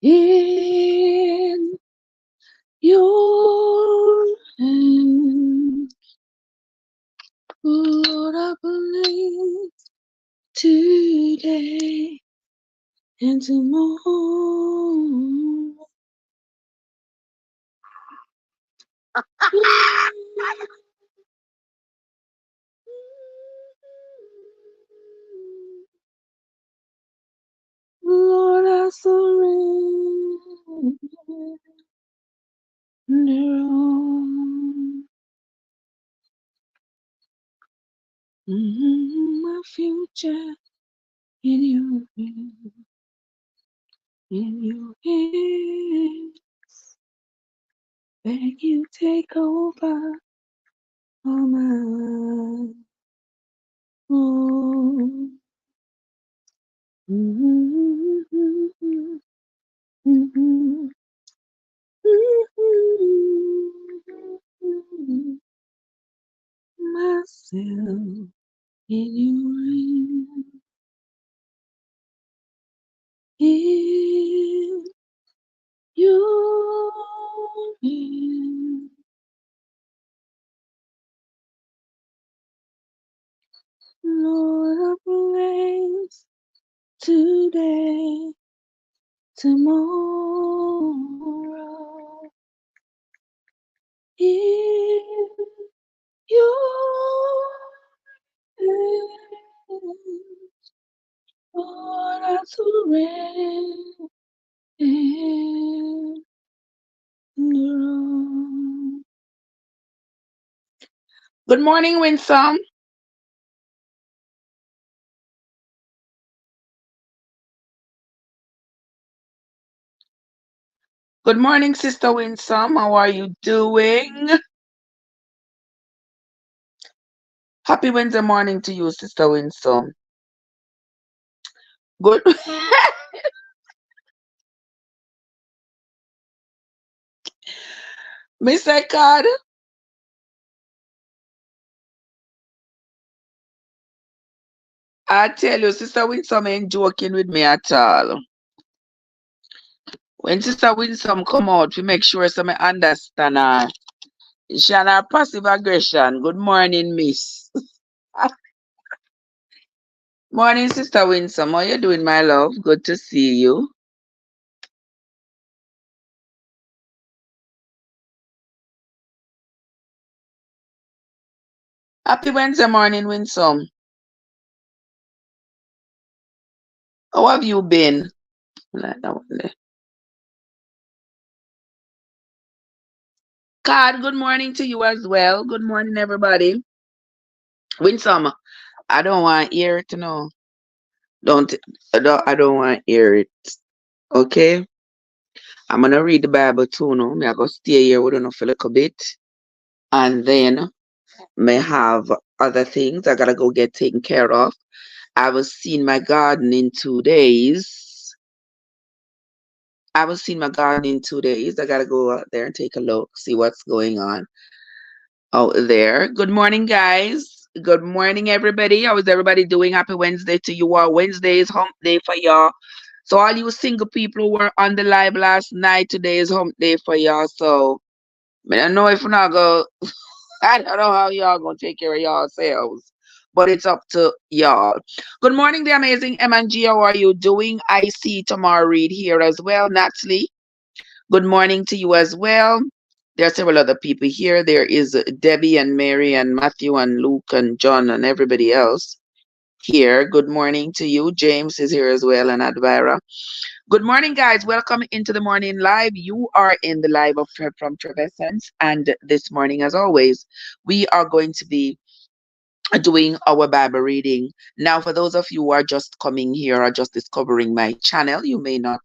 in your hands. Lord, I believe today and tomorrow. Lord, I surrender all. My future in your hands, in your hands. Beg you take over all my life. Oh. Myself in your hands, in your hands. Lord, I place today, tomorrow, in your hands. Lord, I surrender all. Good morning, Winsome. Good morning, Sister Winsome. How are you doing? Happy Wednesday morning to you, Sister Winsome. Good. Mr. Card, I tell you, Sister Winsome ain't joking with me at all. When Sister Winsome come out, we make sure some understand her. She and her passive aggression. Good morning, Miss. Morning, Sister Winsome. How you doing, my love? Good to see you. Happy Wednesday morning, Winsome. How have you been? Like that one there. Card, good morning to you as well. Good morning, everybody. Winsome, I don't want to hear it, no. I don't want to hear it. Okay? I'm gonna read the Bible too now. Me I go stay here with you for a little bit. And then may have other things I gotta go get taken care of. I was seeing my garden in 2 days. I was seeing my garden in 2 days. I gotta go out there and take a look, see what's going on out there. Good morning, guys. Good morning, everybody. How is everybody doing? Happy Wednesday to you all. Wednesday is hump day for y'all. So all you single people who were on the live last night, today is hump day for y'all. So I don't know if we're not go. I don't know how y'all gonna take care of yourselves, but it's up to y'all. Good morning, the amazing M and G. How are you doing? I see Tamar Reed here as well. Natalie, good morning to you as well. There are several other people here. There is Debbie and Mary and Matthew and Luke and John and everybody else here. Good morning to you. James is here as well and Advira. Good morning, guys. Welcome into the morning live. You are in the live of from Trevessence, and this morning, as always, we are going to be doing our Bible reading. Now, for those of you who are just coming here or just discovering my channel, you may not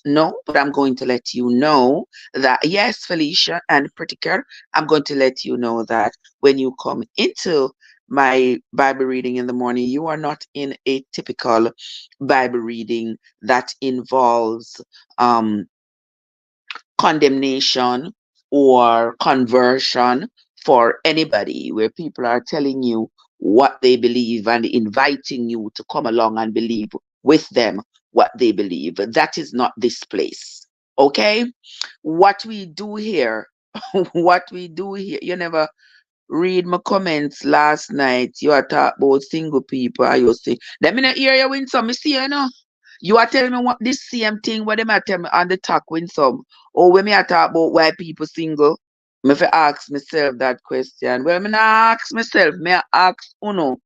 know, but I'm going to let you know that yes, Felicia and Prettiker, I'm going to let you know that when you come into my Bible reading in the morning, you are not in a typical Bible reading that involves condemnation or conversion for anybody, where people are telling you what they believe and inviting you to come along and believe with them what they believe. That is not this place. Okay? What we do here, what we do here, you never read my comments last night. You are talk about single people. I you say, let me not hear you win some. Me see you know. You are telling me what this same thing what them are tell me on the talk win some. Or when me I talk about why people single. Me fi ask myself that question. Well, me not ask myself, me I ask uno.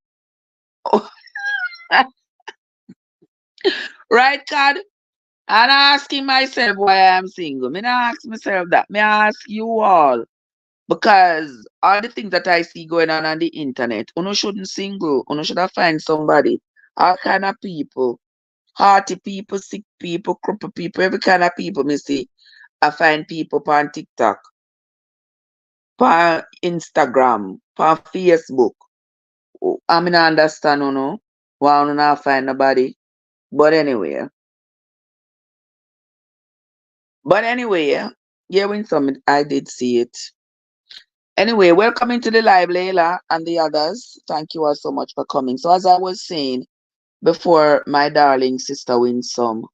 Right, Cad? I'm not asking myself why I'm single. Me not ask myself that. Me ask you all. Because all the things that I see going on the internet, uno shouldn't single. Uno should have find somebody. All kind of people. Hearty people, sick people, crippled people, every kind of people me see. I find people on TikTok, on Instagram, on Facebook. I mean, I understand, why uno not find nobody. But anyway, yeah, when some I did see it. Anyway, welcome into the live, Layla and the others. Thank you all so much for coming. So, as I was saying before, my darling sister Winsome.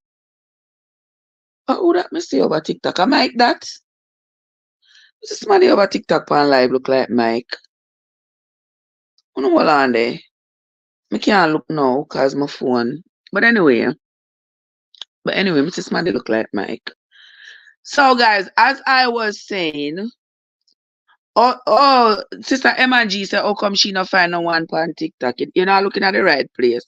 Who that me see over TikTok? I Mike that? This somebody over TikTok on live look like Mike. I know what on there. I can't look now because my phone. But anyway, Mr. Somebody look like Mike. So, guys, as I was saying, Sister Emma G said, "How come she not find no one on TikTok? You're not looking at the right place.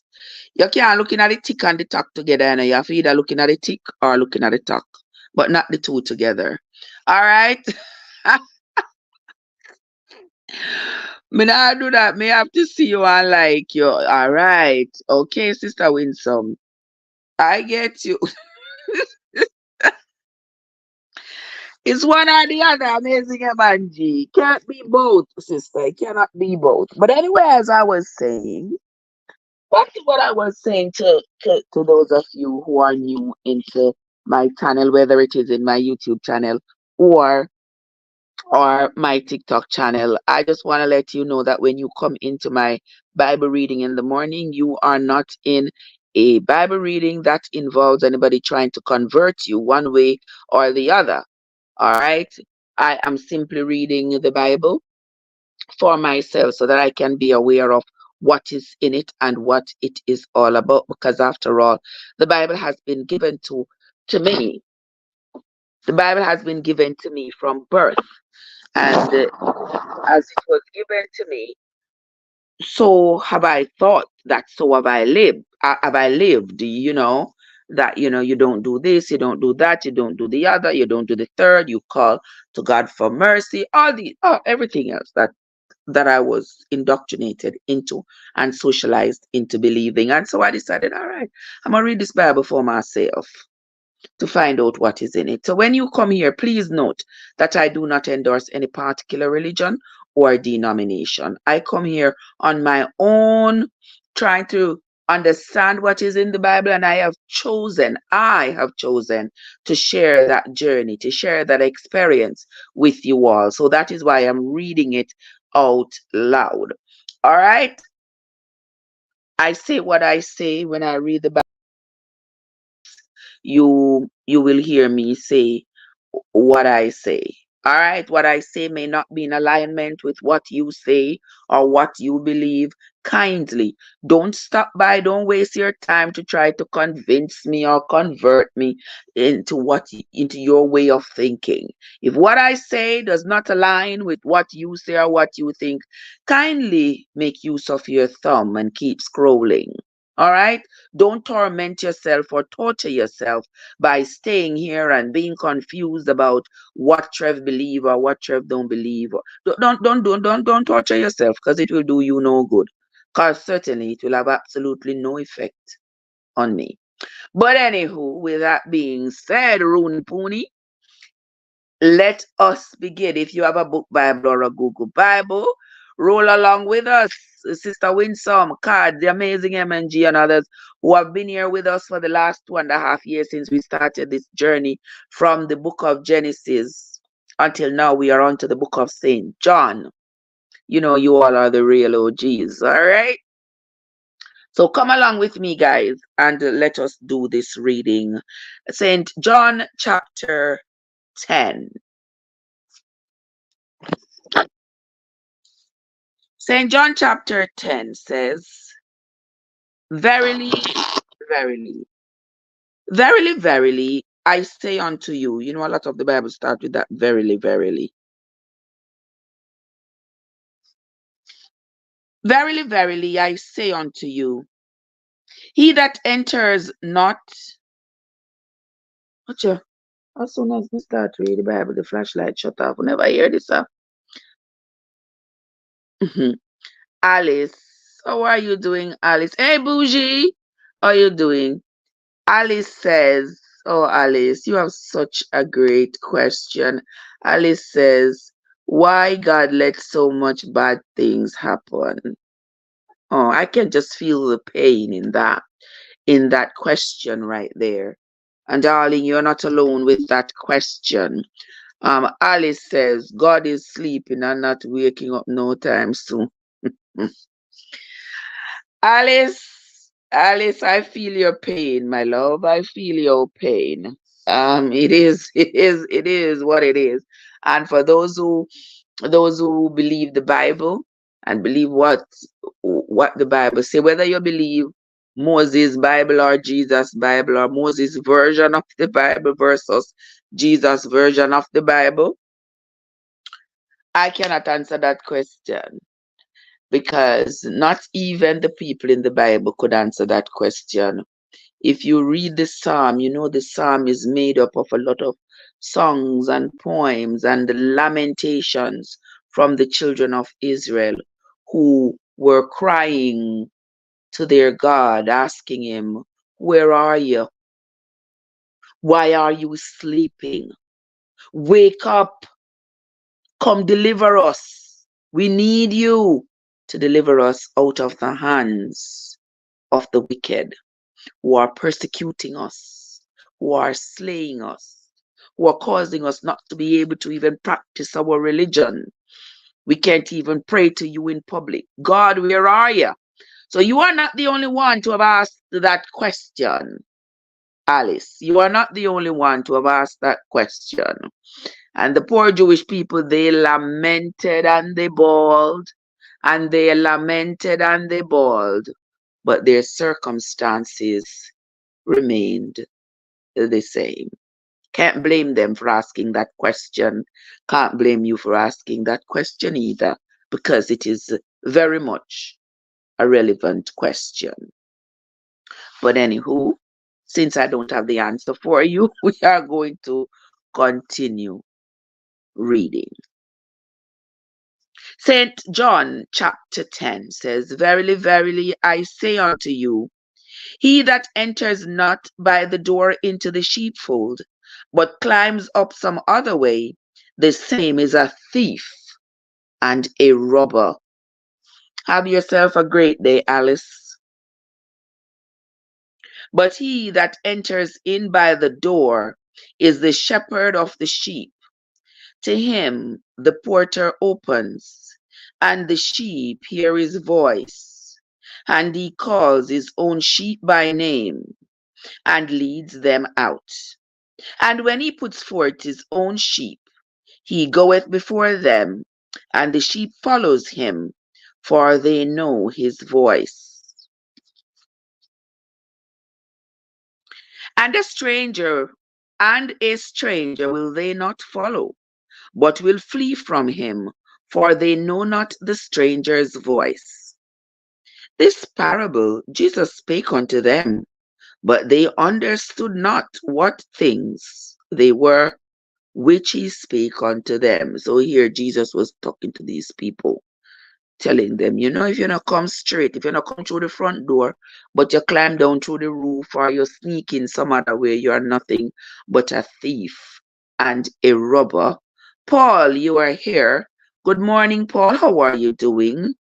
You can't looking at the tick and the talk together. You know? You have to either looking at the tick or looking at the talk, but not the two together. All right." Me not do that. Me have to see you and like you. All right. Okay, Sister Winsome. I get you. It's one or the other, amazing Evangy. Can't be both, sister. It cannot be both. But anyway, as I was saying, back to what I was saying to those of you who are new into my channel, whether it is in my YouTube channel or my TikTok channel, I just want to let you know that when you come into my Bible reading in the morning, you are not in a Bible reading that involves anybody trying to convert you one way or the other. All right. I am simply reading the Bible for myself so that I can be aware of what is in it and what it is all about. Because after all, the Bible has been given to me. The Bible has been given to me from birth. And as it was given to me, so have I thought that so have I lived. Have I lived, that you don't do this, you don't do that, you don't do the other, you don't do the third, you call to God for mercy, everything else that I was indoctrinated into and socialized into believing. And so I decided, all right, I'm gonna read this Bible for myself to find out what is in it. So when you come here, please note that I do not endorse any particular religion or denomination. I come here on my own, trying to understand what is in the Bible, and I have chosen to share that journey, to share that experience with you all. So that is why I'm reading it out loud. All right. I say what I say when I read the Bible. You will hear me say what I say. All right, what I say may not be in alignment with what you say or what you believe. Kindly don't stop by, don't waste your time to try to convince me or convert me into your way of thinking. If what I say does not align with what you say or what you think, kindly make use of your thumb and keep scrolling. All right? Don't torment yourself or torture yourself by staying here and being confused about what Trev believe or what Trev don't believe. Don't torture yourself because it will do you no good. Because certainly it will have absolutely no effect on me. But anywho, with that being said, Rooney Pooney, let us begin. If you have a book Bible or a Google Bible, roll along with us. Sister Winsome, Card, the amazing MNG, and others who have been here with us for the last 2.5 years since we started this journey from the book of Genesis until now. We are on to the book of St. John. You all are the real OGs, all right? So come along with me, guys, and let us do this reading. St. John chapter 10. St. John chapter 10 says, Verily, verily, verily, verily, I say unto you. You know, a lot of the Bible start with that verily, verily. Verily, verily, I say unto you, he that enters not. Watcha, as soon as we start reading the Bible, the flashlight shut off. We never hear this. Alice, how are you doing, Alice? Hey, Bougie, how are you doing? Alice says, oh, Alice, you have such a great question. Alice says, why God let so much bad things happen? Oh, I can just feel the pain in that question right there. And darling, you're not alone with that question. Alice says, God is sleeping and not waking up no time soon. Alice, I feel your pain, my love. I feel your pain. It is what it is. And for those who believe the Bible and believe what the Bible say, whether you believe Moses Bible or Jesus Bible or Moses version of the Bible versus Jesus version of the Bible, I cannot answer that question because not even the people in the Bible could answer that question. If you read the psalm, you know the psalm is made up of a lot of songs and poems and lamentations from the children of Israel who were crying to their God, asking him, where are you? Why are you sleeping? Wake up, come deliver us. We need you to deliver us out of the hands of the wicked who are persecuting us, who are slaying us, who are causing us not to be able to even practice our religion. We can't even pray to you in public. God, where are you? So you are not the only one to have asked that question, Alice. You are not the only one to have asked that question. And the poor Jewish people, they lamented and they bawled, and they lamented and they bawled, but their circumstances remained the same. Can't blame them for asking that question. Can't blame you for asking that question either, because it is very much a relevant question. But anywho, since I don't have the answer for you, we are going to continue reading. St. John chapter 10 says, Verily, verily, I say unto you, he that enters not by the door into the sheepfold, but climbs up some other way, the same is a thief and a robber. Have yourself a great day, Alice. But he that enters in by the door is the shepherd of the sheep. To him the porter opens, and the sheep hear his voice, and he calls his own sheep by name, and leads them out. And when he puts forth his own sheep, he goeth before them, and the sheep follows him, for they know his voice. And a stranger will they not follow, but will flee from him, for they know not the stranger's voice. This parable Jesus spake unto them, but they understood not what things they were which he spake unto them. So here Jesus was talking to these people, telling them, if you're not come straight, if you're not come through the front door, but you climb down through the roof or you sneak in some other way, you are nothing but a thief and a robber. Paul, you are here. Good morning, Paul. How are you doing?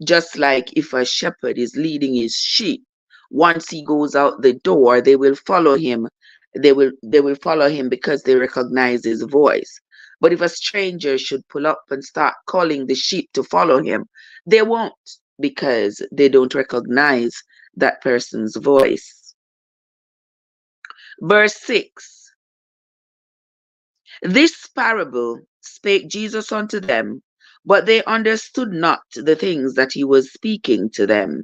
Just like if a shepherd is leading his sheep, once he goes out the door, they will follow him. They will follow him because they recognize his voice. But if a stranger should pull up and start calling the sheep to follow him, they won't, because they don't recognize that person's voice. Verse 6. This parable spake Jesus unto them, but they understood not the things that he was speaking to them.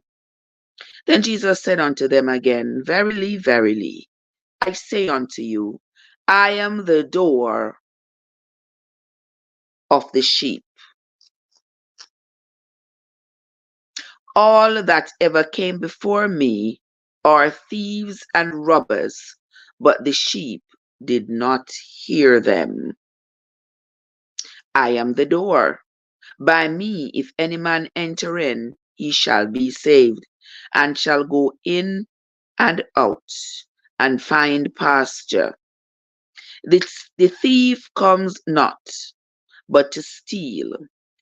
Then Jesus said unto them again, Verily, verily, I say unto you, I am the door of the sheep. All that ever came before me are thieves and robbers, but the sheep did not hear them. I am the door. By me, if any man enter in, he shall be saved, and shall go in and out, and find pasture. The thief comes not, but to steal,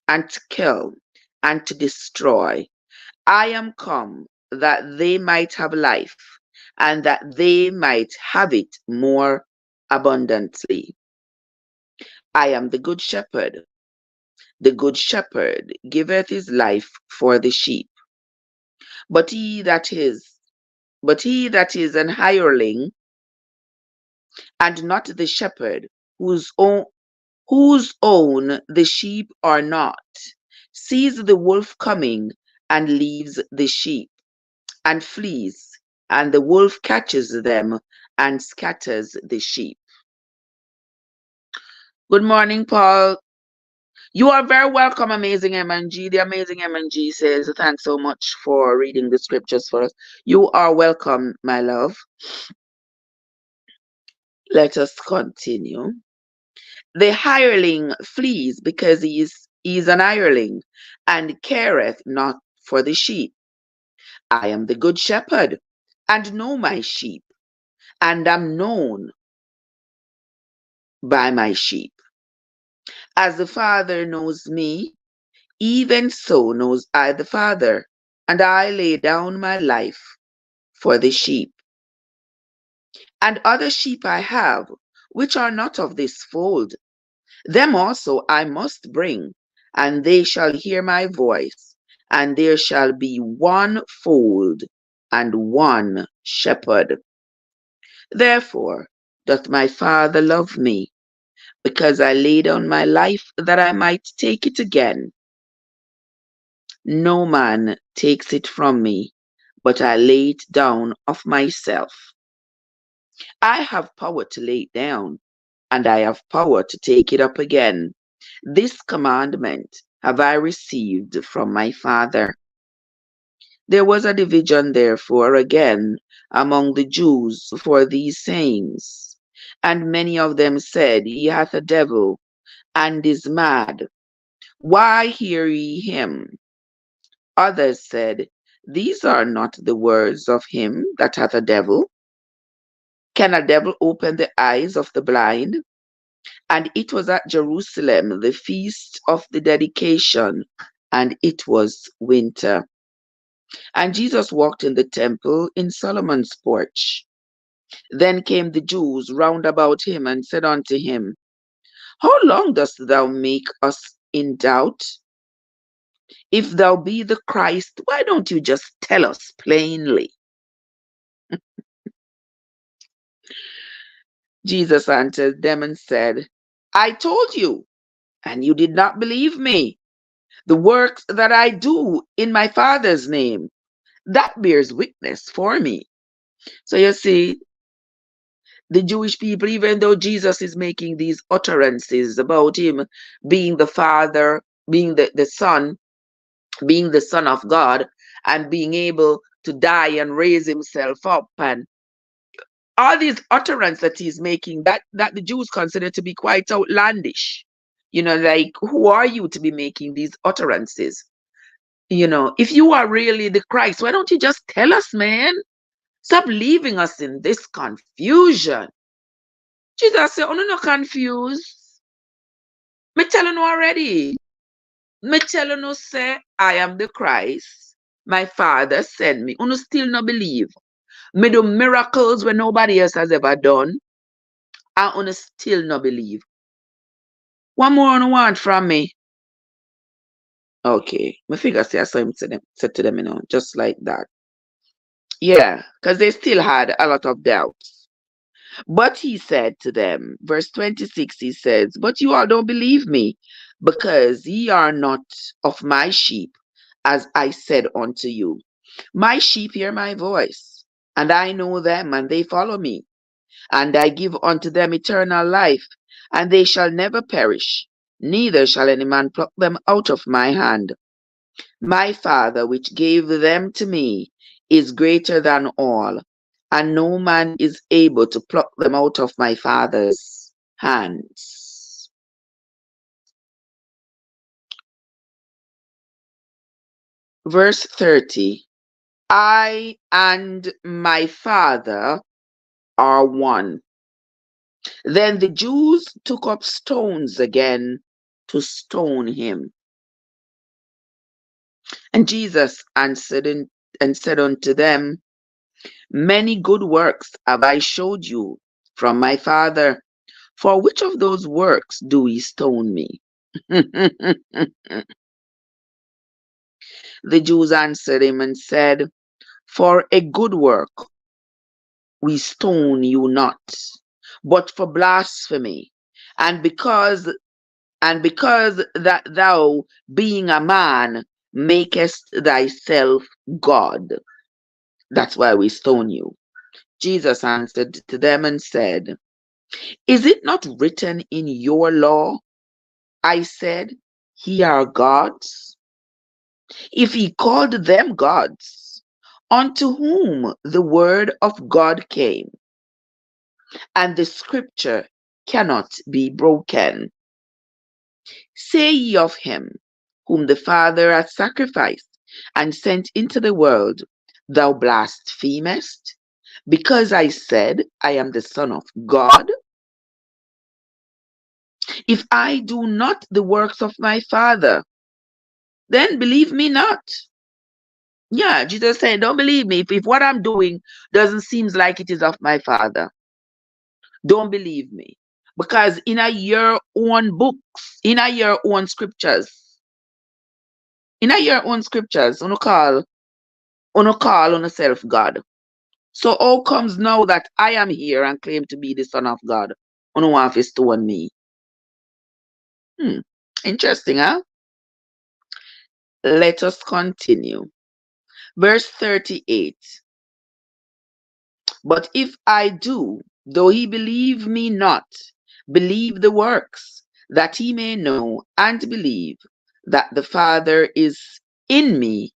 and to kill, and to destroy. I am come that they might have life, and that they might have it more abundantly. I am the good shepherd. The good shepherd giveth his life for the sheep. But he that is an hireling, and not the shepherd, whose own the sheep are not, sees the wolf coming, and leaves the sheep, and flees, and the wolf catches them, and scatters the sheep. Good morning, Paul. You are very welcome, Amazing M&G. The Amazing M&G says, thanks so much for reading the scriptures for us. You are welcome, my love. Let us continue. The hireling flees because he is an hireling, and careth not for the sheep. I am the good shepherd, and know my sheep, and am known by my sheep. As the Father knows me, even so knows I the Father, and I lay down my life for the sheep. And other sheep I have, which are not of this fold. Them also I must bring, and they shall hear my voice, and there shall be one fold and one shepherd. Therefore doth my Father love me, because I lay down my life that I might take it again. No man takes it from me, but I lay it down of myself. I have power to lay it down, and I have power to take it up again. This commandment have I received from my Father. There was a division, therefore, again among the Jews for these sayings. And many of them said, He hath a devil, and is mad. Why hear ye him? Others said, These are not the words of him that hath a devil. Can a devil open the eyes of the blind? And it was at Jerusalem, the feast of the dedication, and it was winter. And Jesus walked in the temple in Solomon's porch. Then came the Jews round about him and said unto him, How long dost thou make us in doubt? If thou be the Christ, why don't you just tell us plainly? Jesus answered them and said, I told you, and you did not believe me. The works that I do in my Father's name, that bears witness for me. So you see, the Jewish people, even though Jesus is making these utterances about him being the Father, being the Son, being the Son of God, and being able to die and raise himself up, and all these utterances that he's making, that the Jews consider to be quite outlandish. Like, who are you to be making these utterances? If you are really the Christ, why don't you just tell us, man? Stop leaving us in this confusion. Jesus said, oh, no, no, confused. Me telling you already. Me telling you, say, I am the Christ. My Father sent me. You still not believe. Me do miracles when nobody else has ever done. And you still not believe. What more you want from me? Okay. Me figure say I saw him said to them, just like that. Yeah, because they still had a lot of doubts. But he said to them, verse 26, he says, but you all don't believe me, because ye are not of my sheep, as I said unto you. My sheep hear my voice, and I know them, and they follow me. And I give unto them eternal life, and they shall never perish, neither shall any man pluck them out of my hand. My Father, which gave them to me, is greater than all, and no man is able to pluck them out of my Father's hands. Verse 30. I and my Father are one. Then the Jews took up stones again to stone him. And Jesus answered and said unto them, many good works have I showed you from my Father. For which of those works do ye stone me? The Jews answered him and said, for a good work we stone you not, but for blasphemy, and because that thou, being a man, makest thyself God. That's why we stone you. Jesus answered to them and said, is it not written in your law, I said, ye are gods? If he called them gods, unto whom the word of God came, and the scripture cannot be broken. Say ye of him, whom the Father hath sacrificed and sent into the world, thou blasphemest, because I said, I am the Son of God? If I do not the works of my Father, then believe me not. Yeah, Jesus said, don't believe me. If what I'm doing doesn't seem like it is of my Father, don't believe me. Because in your own books, in your own scriptures, uno call on yourself God. So how comes now that I am here and claim to be the Son of God? Uno want to stone me. Interesting, huh? Let us continue. Verse 38. But if I do, though he believe me not, believe the works, that he may know and believe that the Father is in me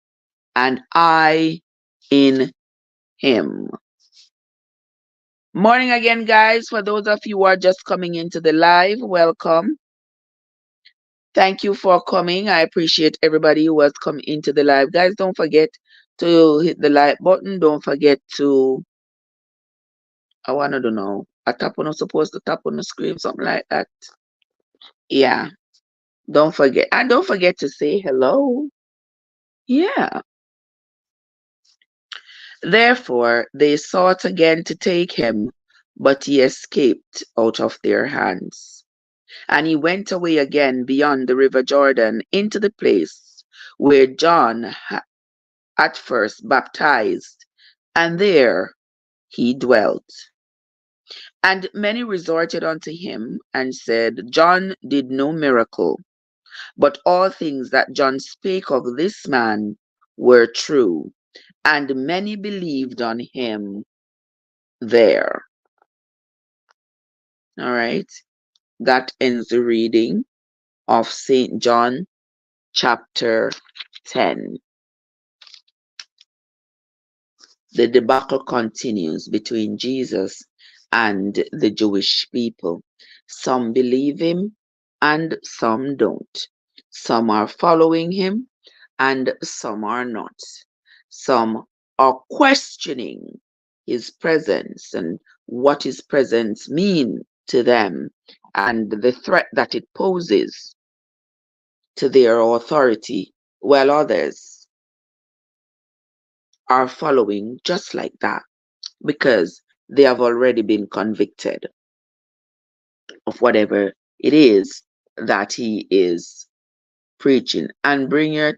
and I in him. Morning again, guys. For those of you who are just coming into the live, welcome. Thank you for coming. I appreciate everybody who has come into the live. Guys, don't forget to hit the like button. Don't forget to, I want to know, a tap on supposed to tap on the screen, something like that. Yeah. Don't forget. And don't forget to say hello. Yeah. Therefore, they sought again to take him, but he escaped out of their hands. And he went away again beyond the river Jordan into the place where John at first baptized, and there he dwelt. And many resorted unto him and said, John did no miracle, but all things that John spake of this man were true, and many believed on him there. All right, that ends the reading of St. John chapter 10. The debacle continues between Jesus and the Jewish people. Some believe him and some don't. Some are following him and some are not. Some are questioning his presence and what his presence means to them and the threat that it poses to their authority, while others are following just like that because they have already been convicted of whatever it is that he is preaching. And bring your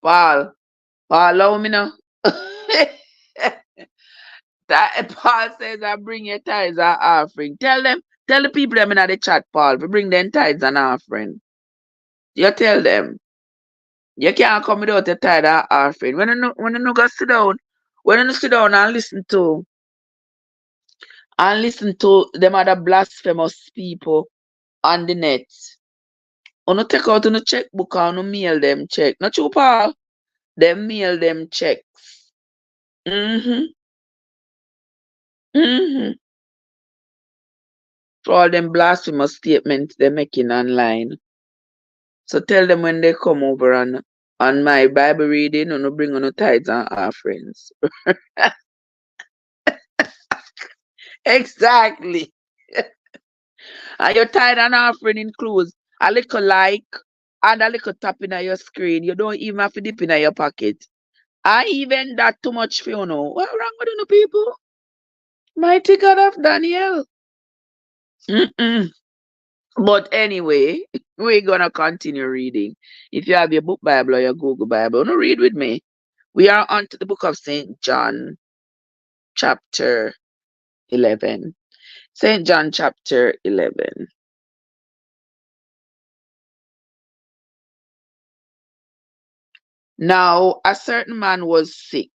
Paul. Paul, allow me now. That Paul says, I bring your tithes and offering. Tell the people them in the chat, Paul, to bring them tithes and offering. You tell them. You can't come without a tithe and offering. When you go sit down, when you sit down and listen to them other blasphemous people on the net, you take out on checkbook and you mail them check. Not you, Paul. Them mail them checks. Mm-hmm. Mm-hmm. For all them blasphemous statements they're making online. So tell them when they come over on my Bible reading, you bring on tithes and offerings. Exactly. And your tithe and offering includes a little like and a little tapping on your screen. You don't even have to dip in your pocket. And even that too much for you know. What wrong with you people? Mighty God of Daniel. Mm-mm. But anyway, we're gonna continue reading. If you have your book Bible or your Google Bible, no read with me. We are on to the book of St. John, chapter 11. St. John, chapter 11. Now, a certain man was sick.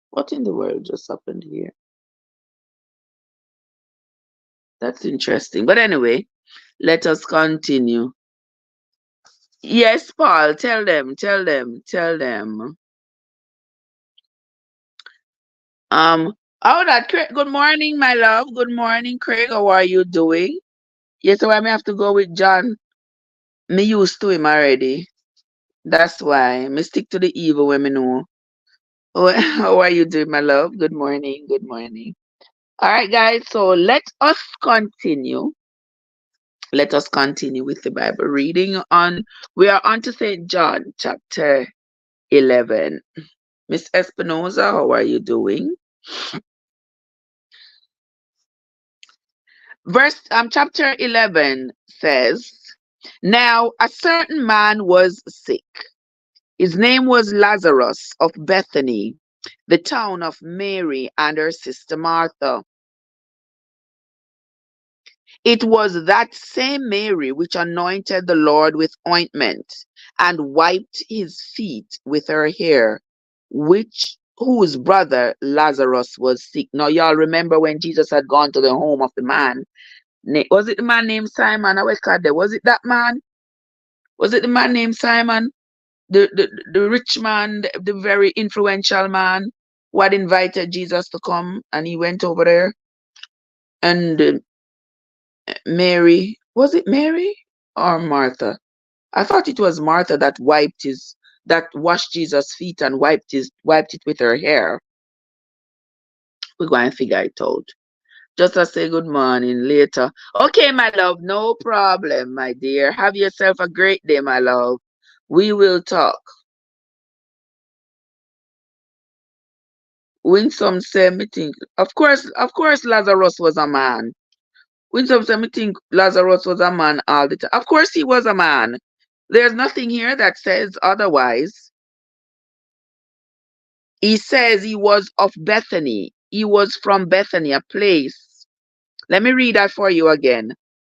What in the world just happened here? That's interesting. But anyway, let us continue. Yes, Paul, tell them, tell them, tell them. Um, oh, good morning, my love. Good morning, Craig. How are you doing? Yes, so I may have to go with John. Me used to him already. That's why. Me stick to the evil when me know. Oh, how are you doing, my love? Good morning. Good morning. All right, guys. So let us continue. Let us continue with the Bible reading on. We are on to St. John, chapter 11. Miss Espinosa, how are you doing? Chapter 11 says, Now a certain man was sick. His name was Lazarus of Bethany, the town of Mary and her sister Martha. It was that same Mary which anointed the Lord with ointment and wiped his feet with her hair, whose brother Lazarus was sick. Now y'all remember when Jesus had gone to the home of the man. Was it the man named Simon? I was called there. Was it that man? Was it the man named Simon? The rich man, the very influential man who had invited Jesus to come, and he went over there. And Mary, was it Mary or Martha? I thought it was Martha that washed Jesus' feet and wiped it with her hair. We're going to figure it out. Just to say good morning later. Okay, my love, no problem, my dear. Have yourself a great day, my love. We will talk. Winsome said me think, of course Lazarus was a man. Winsome said me think Lazarus was a man all the time. Of course he was a man. There's nothing here that says otherwise. He says he was of Bethany. He was from Bethany, a place. Let me read that for you again.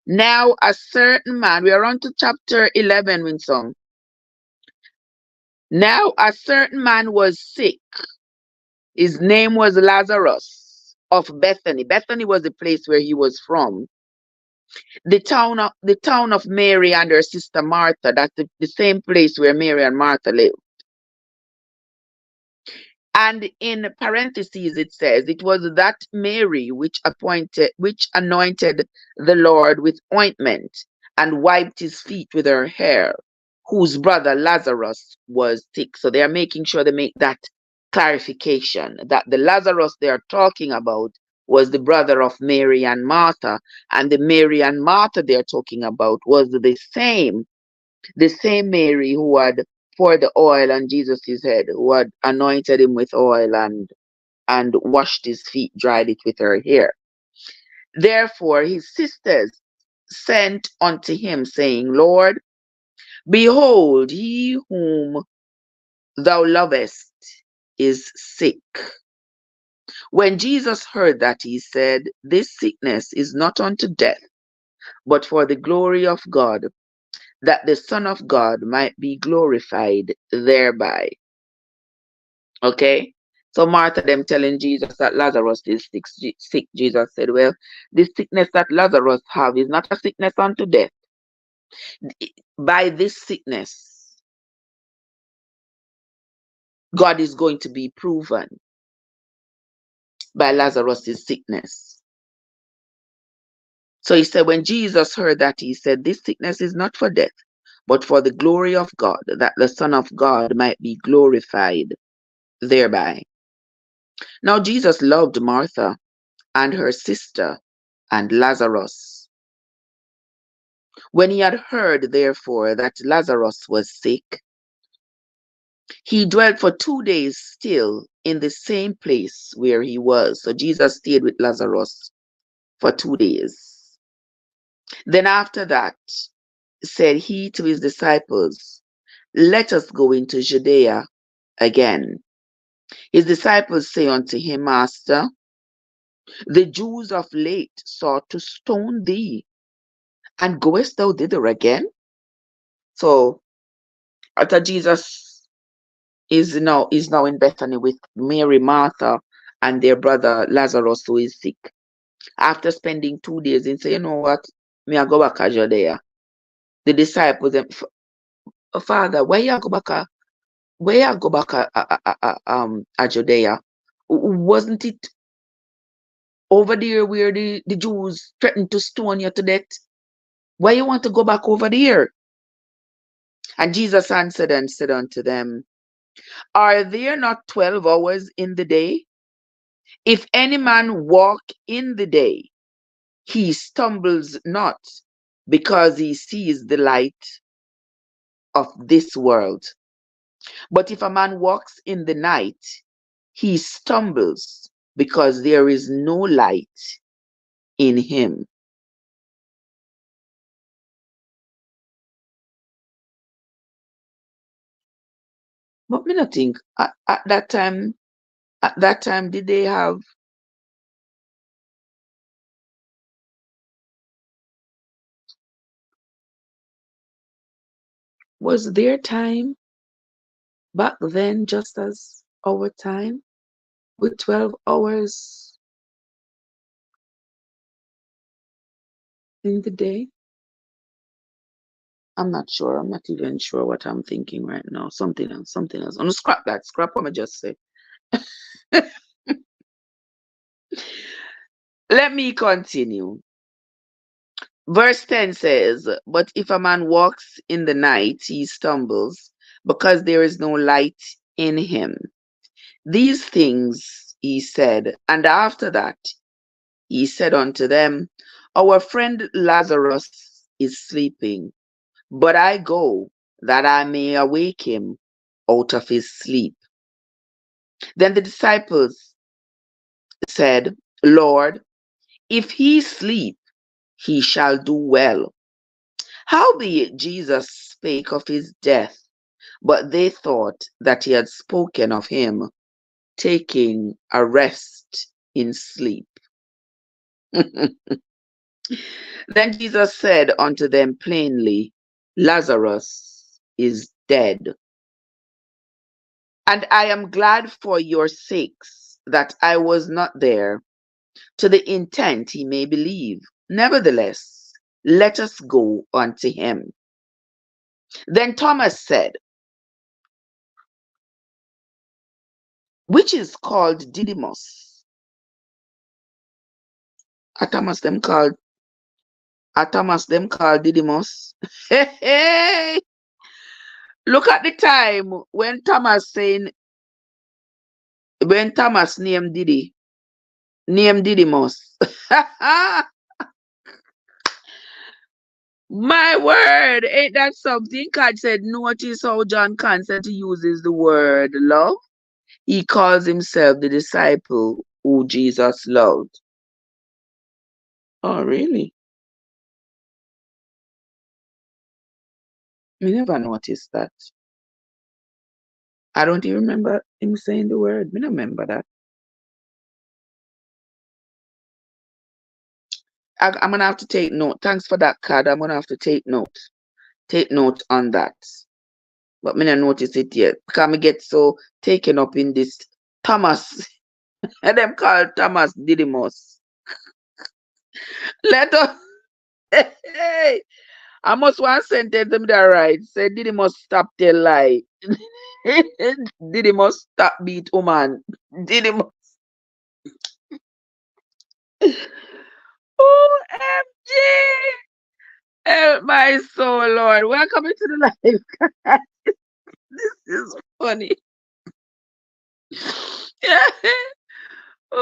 Now a certain man, we are on to chapter 11, Winsome. Now a certain man was sick. His name was Lazarus of Bethany. Bethany was the place where he was from. The town of Mary and her sister Martha. That's the same place where Mary and Martha lived. And in parentheses it says it was that Mary which anointed the Lord with ointment and wiped his feet with her hair, whose brother Lazarus was sick. So they are making sure they make that clarification that the Lazarus they are talking about was the brother of Mary and Martha, and the Mary and Martha they're talking about was the same The same Mary who had poured the oil on Jesus' head, who had anointed him with oil and washed his feet, dried it with her hair. Therefore his sisters sent unto him, saying, Lord, behold, he whom thou lovest is sick. When Jesus heard that, he said, This sickness is not unto death, but for the glory of God, that the Son of God might be glorified thereby. Okay? So Martha them telling Jesus that Lazarus is sick. Jesus said, well, the sickness that Lazarus have is not a sickness unto death. By this sickness, God is going to be proven by Lazarus' sickness. So he said, when Jesus heard that, he said, this sickness is not for death, but for the glory of God, that the Son of God might be glorified thereby. Now Jesus loved Martha and her sister and Lazarus. When he had heard, therefore, that Lazarus was sick, he dwelt for 2 days still in the same place where he was. So Jesus stayed with Lazarus for 2 days. Then after that, said he to his disciples, Let us go into Judea again. His disciples say unto him, Master, the Jews of late sought to stone thee, and goest thou thither again? So after Jesus is now in Bethany with Mary, Martha, and their brother Lazarus, who is sick. After spending 2 days, he say, you know what? Me I go back to Judea. The disciples, them, Father, where you go back a Judea? Wasn't it over there where the Jews threatened to stone you to death? Why you want to go back over there? And Jesus answered and said unto them, Are there not 12 hours in the day? If any man walk in the day, he stumbles not, because he sees the light of this world. But if a man walks in the night, he stumbles, because there is no light in him. But me not think at that time did they have, was their time back then just as our time with 12 hours in the day? I'm not sure. I'm not even sure what I'm thinking right now. Something else, something else. I'm gonna scrap that. Scrap what I just say. Let me continue. Verse 10 says, But if a man walks in the night, he stumbles, because there is no light in him. These things he said, and after that he said unto them, Our friend Lazarus is sleeping, but I go that I may awake him out of his sleep. Then the disciples said, Lord, if he sleep, he shall do well. Howbeit Jesus spake of his death, but they thought that he had spoken of him taking a rest in sleep. Then Jesus said unto them plainly, Lazarus is dead. And I am glad for your sakes that I was not there, to the intent he may believe. Nevertheless, let us go unto him. Then Thomas said, which is called Didymus. A Thomas them called Didymus. Hey, hey, look at the time when Thomas named Didymus. My word, ain't that something? God said, notice how John constantly uses the word love. He calls himself the disciple who Jesus loved. Oh, really? Me never noticed that. I don't even remember him saying the word. Me not remember that. I'm gonna have to take note. Thanks for that card. I'm gonna have to take note. Take note on that. But me not notice it yet. Because me get so taken up in this Thomas. And them called Thomas Didymus. Let us hey, I must one sentence them that right. Say Didymus stop tell lie. Didymus stop beat woman. Didymus. OMG. Help my soul, Lord. Welcome into the life. This is funny. Oy.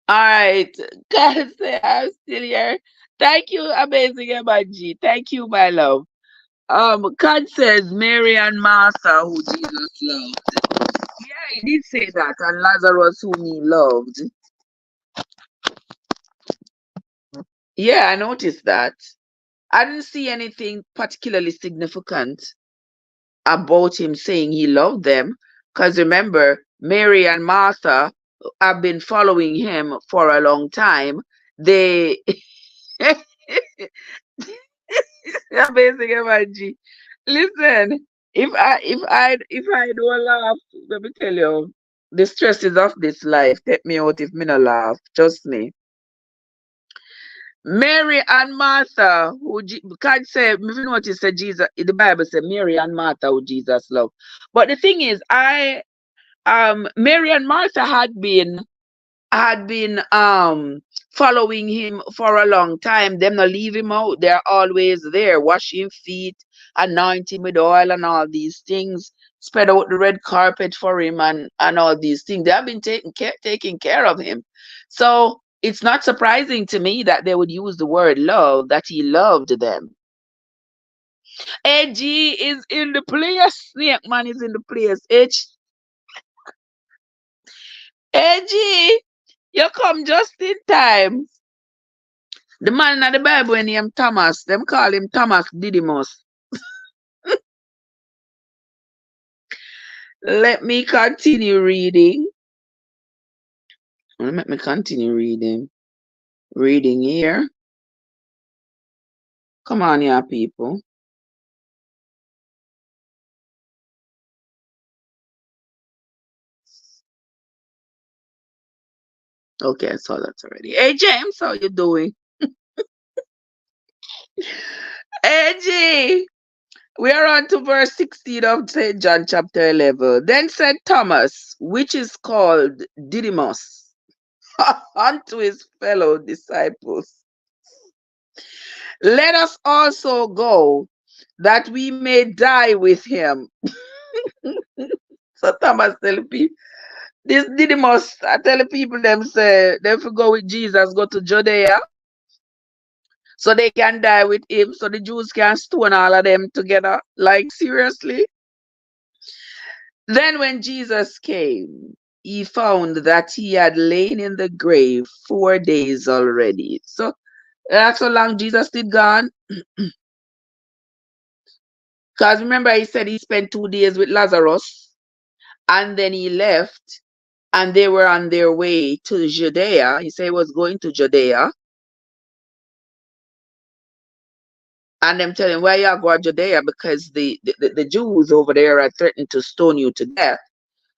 All right. God say I'm still here. Thank you, amazing G. Thank you, my love. God says Mary and Martha, who Jesus loved. Yeah, he did say that, and Lazarus, whom he loved. Yeah, I noticed that. I didn't see anything particularly significant about him saying he loved them. Because remember, Mary and Martha have been following him for a long time. They amazing emoji. Listen, if I don't laugh, let me tell you, the stresses of this life take me out if me no laugh. Trust me. Mary and Martha, God said, if you notice, said Jesus, the Bible said Mary and Martha who Jesus loved. But the thing is, Mary and Martha had been following him for a long time. Them not leave him out. They're always there, washing feet, anointing with oil and all these things, spread out the red carpet for him and all these things. They have been taking care of him. So it's not surprising to me that they would use the word love, that he loved them. AG is in the place. Snake man is in the place. AG, you come just in time. The man in the Bible named Thomas, them call him Thomas Didymus. Let me continue reading. Let me continue reading. Reading here. Come on, yeah, people. Okay, I saw that already. Hey, James, how you doing? Hey, G, we are on to verse 16 of St. John chapter 11. Then said Thomas, which is called Didymus, unto his fellow disciples, let us also go, that we may die with him. So Thomas tell people, this Didymus, I tell the people them say, they if go with Jesus, go to Judea, so they can die with him, so the Jews can stone all of them together. Like, seriously? Then when Jesus came, he found that he had lain in the grave 4 days already. So that's how long Jesus did gone. Because remember, he said he spent 2 days with Lazarus, and then he left, and they were on their way to Judea. He said he was going to Judea. And them telling why you go to Judea, because the Jews over there are threatening to stone you to death.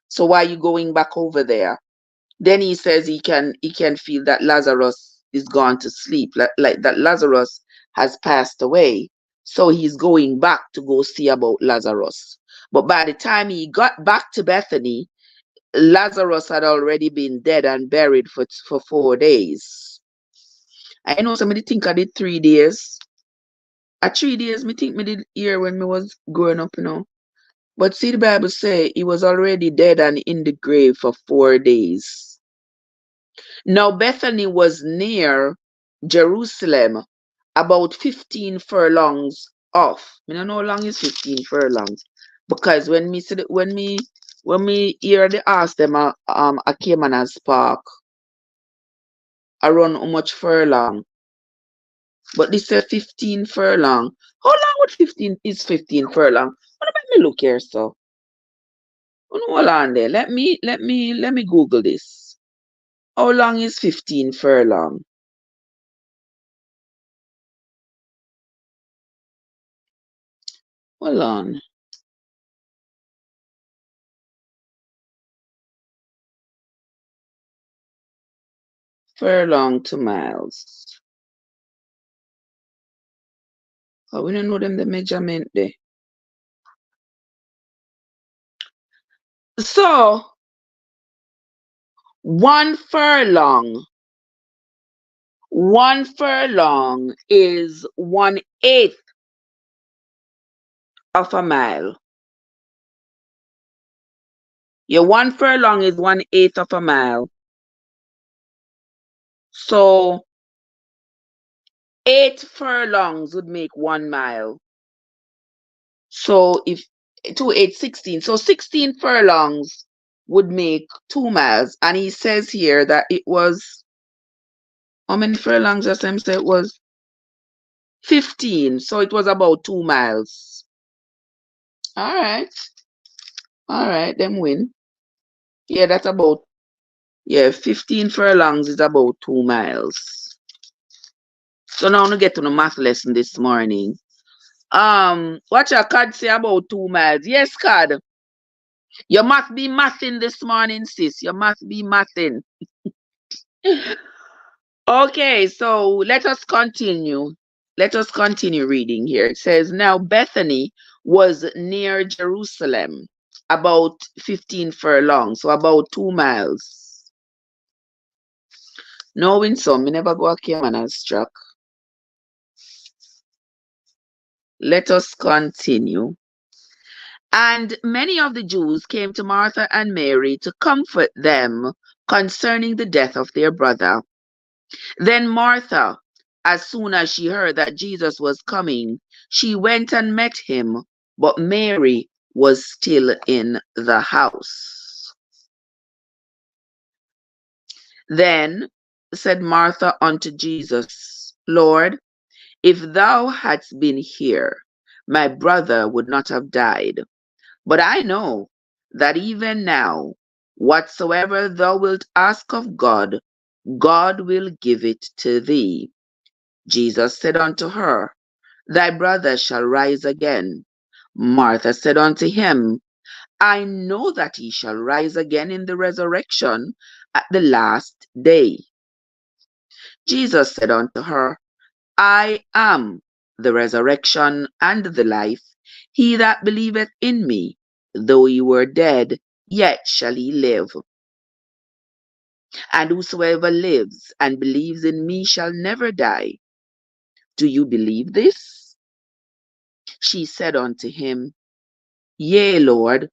So why are you going back over there? Then he says he can feel that Lazarus is gone to sleep, like that Lazarus has passed away. So he's going back to go see about Lazarus. But by the time he got back to Bethany, Lazarus had already been dead and buried for 4 days. I know somebody think I did 3 days. At 3 days, me think me did hear when me was growing up. But see, the Bible say he was already dead and in the grave for 4 days. Now Bethany was near Jerusalem, about 15 furlongs off. I don't know how long is 15 furlongs. Because when me see when me hear the ask them a Caymanas Park around how much furlong. But this say 15 furlong. How long would 15 is 15 furlong? What about me look here, so? Hold on there. Let me Google this. How long is 15 furlong? Hold on. Furlong to miles. Oh, we don't know them the measurement there. So one furlong is 1/8 of a mile. Yeah, one furlong is 1/8 of a mile. So 8 furlongs would make 1 mile. So if 2, 8, 16. So 16 furlongs would make 2 miles. And he says here that it was, how many furlongs does him say it was? 15. So it was about 2 miles. All right. All right. Them win. Yeah, that's about, yeah, 15 furlongs is about 2 miles. So now we get to the math lesson this morning. What your card say about 2 miles? Yes, card. You must be mathing this morning, sis. You must be mathing. Okay, so let us continue. Let us continue reading here. It says, now Bethany was near Jerusalem, about 15 furlongs, so about 2 miles. Knowing some, me never go a Caymanas truck. Let us continue. And many of the Jews came to Martha and Mary to comfort them concerning the death of their brother. Then Martha, as soon as she heard that Jesus was coming, she went and met him, but Mary was still in the house. Then said Martha unto Jesus, Lord, if thou hadst been here, my brother would not have died. But I know that even now, whatsoever thou wilt ask of God, God will give it to thee. Jesus said unto her, Thy brother shall rise again. Martha said unto him, I know that he shall rise again in the resurrection at the last day. Jesus said unto her, I am the resurrection and the life. He that believeth in me, though he were dead, yet shall he live. And whosoever lives and believes in me shall never die. Do you believe this? She said unto him, Yea, Lord,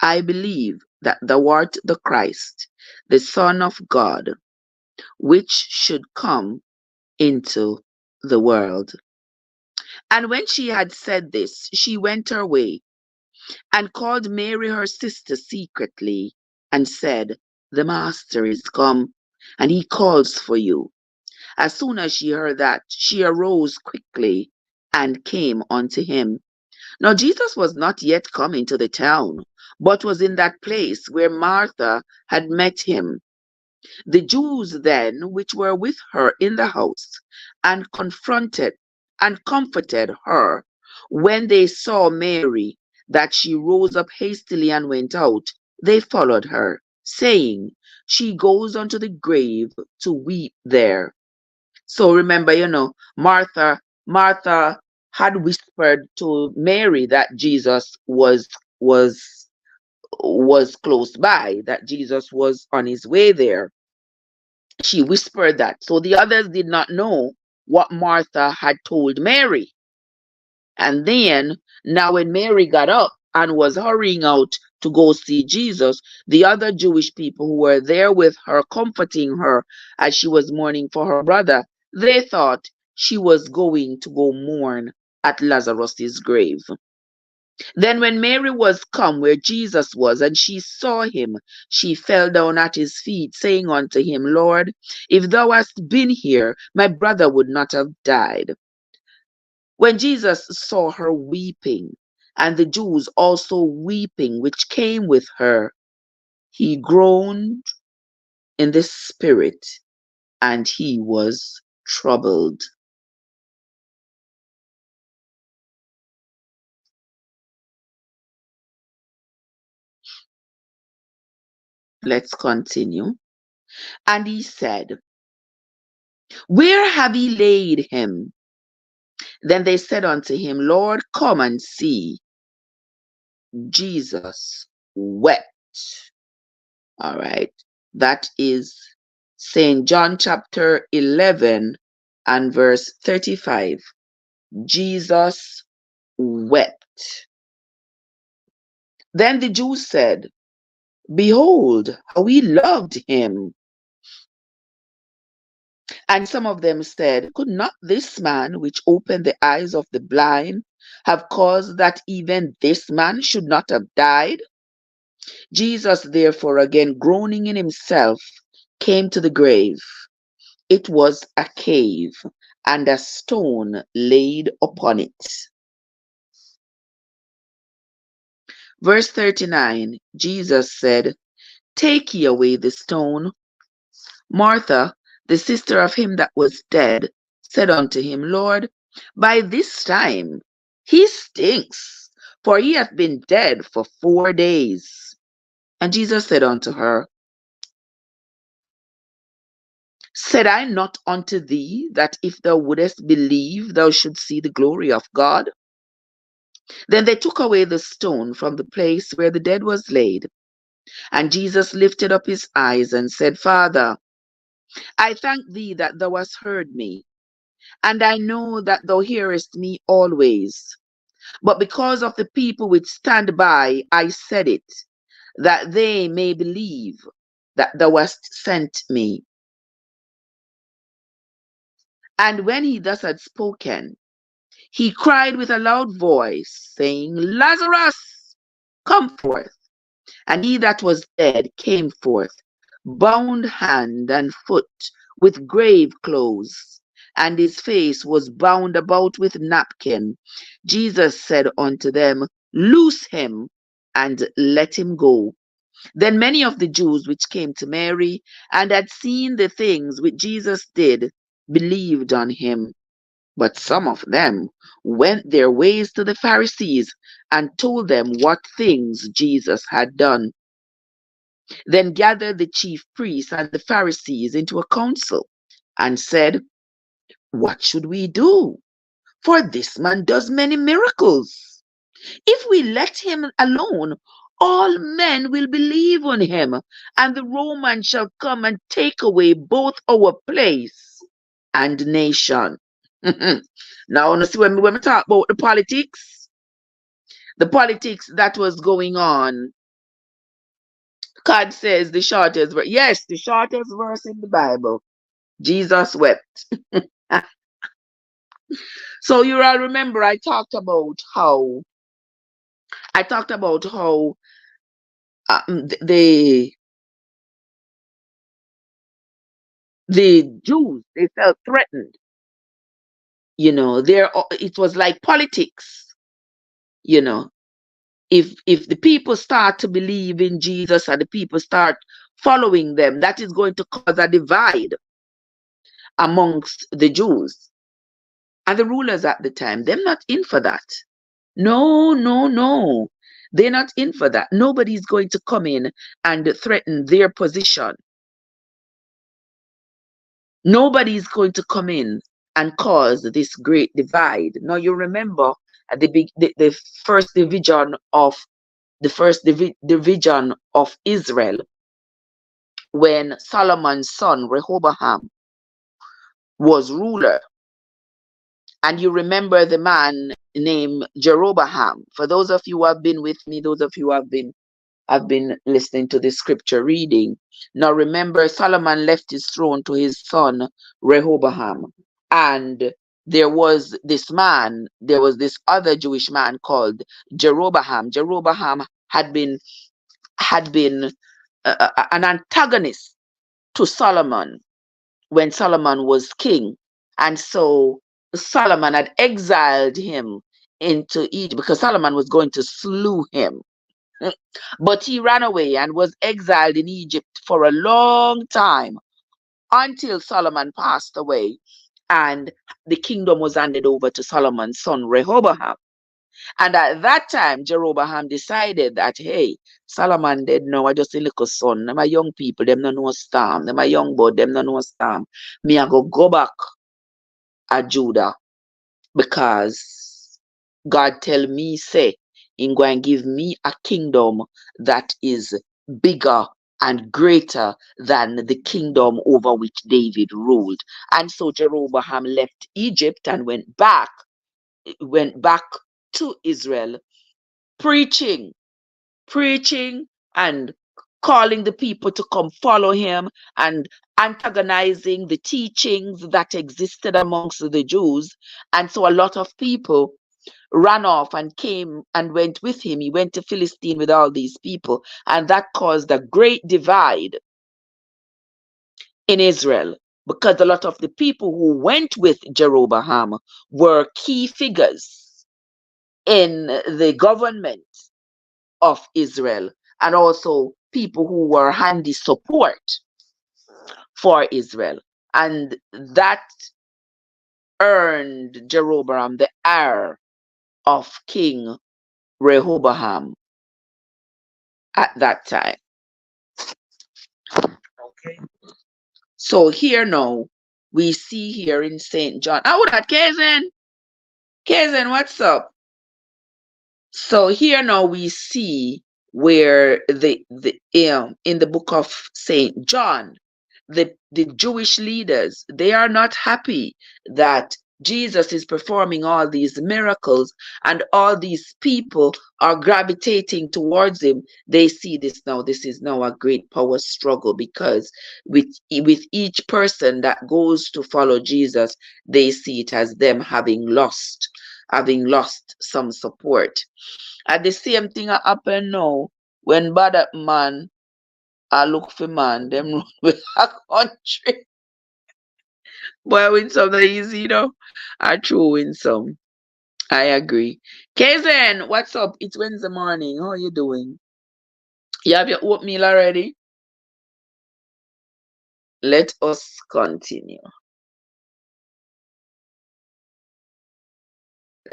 I believe that thou art the Christ, the Son of God, which should come into the world. And when she had said this, she went her way, and called Mary her sister secretly, and said, The Master is come, and he calls for you. As soon as she heard that, she arose quickly and came unto him. Now Jesus was not yet come into the town, but was in that place where Martha had met him. The Jews then, which were with her in the house, and confronted and comforted her, when they saw Mary, that she rose up hastily and went out, they followed her, saying, She goes unto the grave to weep there. So remember, Martha had whispered to Mary that Jesus was close by, that Jesus was on his way there. She whispered that. So the others did not know what Martha had told Mary. And then, now when Mary got up and was hurrying out to go see Jesus, the other Jewish people who were there with her, comforting her as she was mourning for her brother, They thought she was going to go mourn at Lazarus's grave. Then when Mary was come where Jesus was, and she saw him, she fell down at his feet, saying unto him, Lord, if thou hadst been here, my brother would not have died. When Jesus saw her weeping, and the Jews also weeping, which came with her, he groaned in the spirit, and he was troubled. Let's continue. And he said, where have ye laid him? Then they said unto him, Lord, come and see. Jesus wept. All right. That is St. John chapter 11 and verse 35. Jesus wept. Then the Jews said, behold, how we loved him. And some of them said, could not this man which opened the eyes of the blind have caused that even this man should not have died? Jesus, therefore, again groaning in himself, came to the grave. It was a cave, and a stone laid upon it. Verse 39, Jesus said, take ye away the stone. Martha, the sister of him that was dead, said unto him, Lord, by this time he stinks, for he hath been dead for 4 days. And Jesus said unto her, said I not unto thee that if thou wouldest believe, thou shouldst see the glory of God? Then they took away the stone from the place where the dead was laid. And Jesus lifted up his eyes and said, Father, I thank thee that thou hast heard me, and I know that thou hearest me always. But because of the people which stand by, I said it, that they may believe that thou hast sent me. And when he thus had spoken, he cried with a loud voice, saying, Lazarus, come forth. And he that was dead came forth, bound hand and foot with grave clothes, and his face was bound about with napkin. Jesus said unto them, loose him, and let him go. Then many of the Jews which came to Mary, and had seen the things which Jesus did, believed on him. But some of them went their ways to the Pharisees, and told them what things Jesus had done. Then gathered the chief priests and the Pharisees into a council, and said, what should we do? For this man does many miracles. If we let him alone, all men will believe on him, and the Romans shall come and take away both our place and nation. Now, see, when we talk about the politics that was going on, God says the shortest verse. Yes, the shortest verse in the Bible. Jesus wept. So you all remember I talked about how the Jews, they felt threatened. It was like politics. You know, if the people start to believe in Jesus and the people start following them, that is going to cause a divide amongst the Jews. And the rulers at the time, they're not in for that. No, no, no. They're not in for that. Nobody's going to come in and threaten their position. Nobody's going to come in and cause this great divide. Now you remember at the first division of Israel, when Solomon's son Rehoboam was ruler. And you remember the man named Jeroboam. For those of you who have been with me, those of you who have been I've been listening to the scripture reading. Now remember, Solomon left his throne to his son Rehoboam, and there was this other Jewish man called Jeroboam. Jeroboam had been an antagonist to Solomon when Solomon was king. And so Solomon had exiled him into Egypt because Solomon was going to slew him. But he ran away and was exiled in Egypt for a long time until Solomon passed away and the kingdom was handed over to Solomon's son Rehoboam. And at that time, Jeroboam decided that, hey, Solomon dead now, I just a little son. Them a young people, them no know storm. Them a young boy, them no know storm. Me I go back at Judah because God tell me, say, in going give me a kingdom that is bigger and greater than the kingdom over which David ruled. And so Jeroboam left Egypt and went back to Israel, preaching, preaching and calling the people to come follow him and antagonizing the teachings that existed amongst the Jews. And so a lot of people ran off and came and went with him. He went to Philistine with all these people, and that caused a great divide in Israel because a lot of the people who went with Jeroboam were key figures in the government of Israel and also people who were handy support for Israel. And that earned Jeroboam the heir of King Rehoboam at that time. Okay. So here now, we see here in St. John. Oh, that Kaizen. Kaizen, what's up? So here now we see where in the book of St. John, the Jewish leaders, they are not happy that Jesus is performing all these miracles and all these people are gravitating towards him. They see this now. This is now a great power struggle because with each person that goes to follow Jesus, they see it as them having lost some support. And the same thing happen now when bad man I look for man, them run with a country. Boy, win some that easy, I true win some. I agree. Kaizen, what's up? It's Wednesday morning. How are you doing? You have your oatmeal already? Let us continue.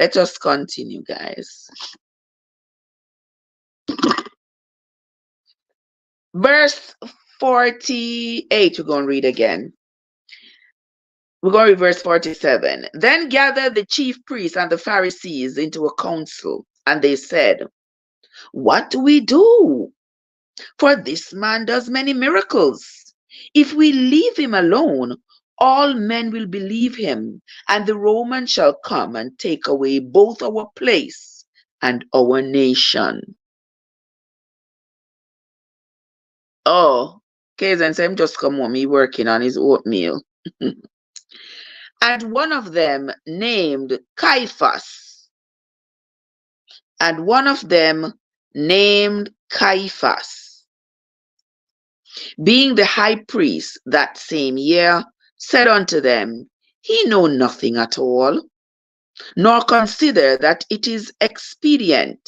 Let us continue, guys. Verse 48, we're going to read again. We're going to read verse 47. Then gathered the chief priests and the Pharisees into a council, and they said, what do we do? For this man does many miracles. If we leave him alone, all men will believe him, and the Romans shall come and take away both our place and our nation. Oh, Kaizen said him just come home, he working on his oatmeal. And one of them named Caiaphas. And one of them named Caiaphas, being the high priest that same year, said unto them, he know nothing at all, nor consider that it is expedient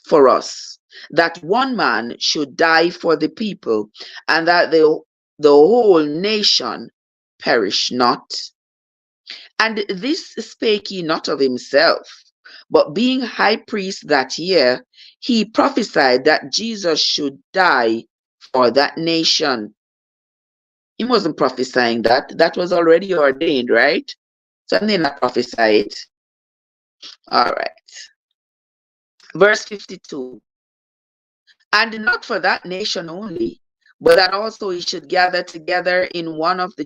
for us that one man should die for the people, and that the whole nation perish not. And this spake he not of himself, but being high priest that year, he prophesied that Jesus should die for that nation. He wasn't prophesying that. That was already ordained, right? So I'm not prophesy it. All right. Verse 52. And not for that nation only, but that also he should gather together in one the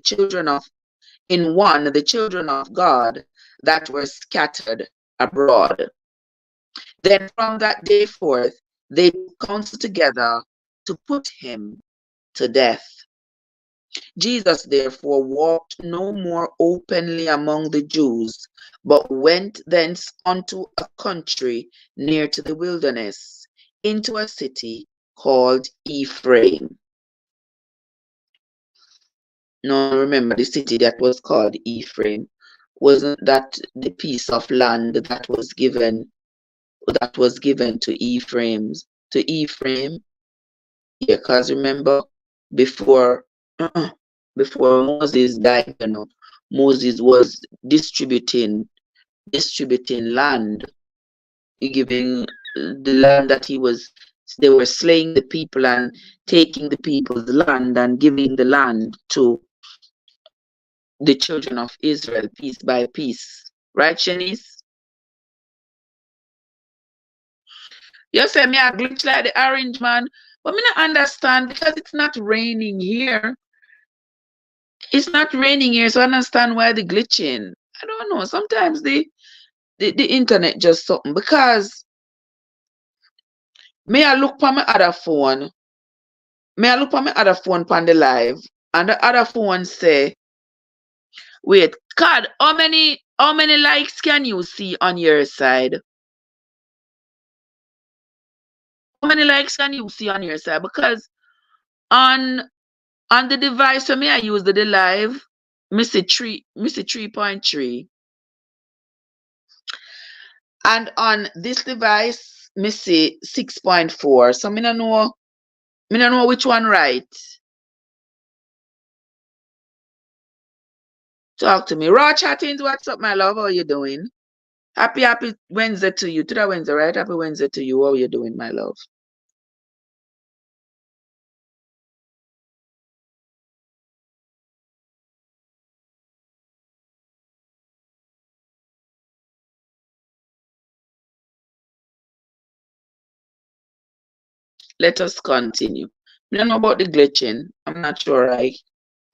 children of God that were scattered abroad. Then from that day forth, they took counsel together to put him to death. Jesus therefore walked no more openly among the Jews, but went thence unto a country near to the wilderness, into a city called Ephraim. Now remember, the city that was called Ephraim, wasn't that the piece of land that was given to Ephraim? Yeah, because remember, before before Moses died, Moses was distributing land, giving the land that they were slaying the people and taking the people's land and giving the land to the children of Israel piece by piece. Right, Shanice? You say me a glitch like the orange man, but me not understand because it's not raining here. It's not raining here, so I understand why the glitching. I don't know. Sometimes the internet just something because me I look for my other phone. Me I look for my other phone on the live, and the other phone say, "Wait, God, how many likes can you see on your side? How many likes can you see on your side? Because on the device for me, I use the live, Missy 3.3, and on this device, Missy 6.4. So me don't know which one right. Talk to me. Raw chattings, what's up, my love? How you doing? Happy Wednesday to you. Today Wednesday, right? Happy Wednesday to you. How you doing, my love? Let us continue. I don't know about the glitching. I'm not sure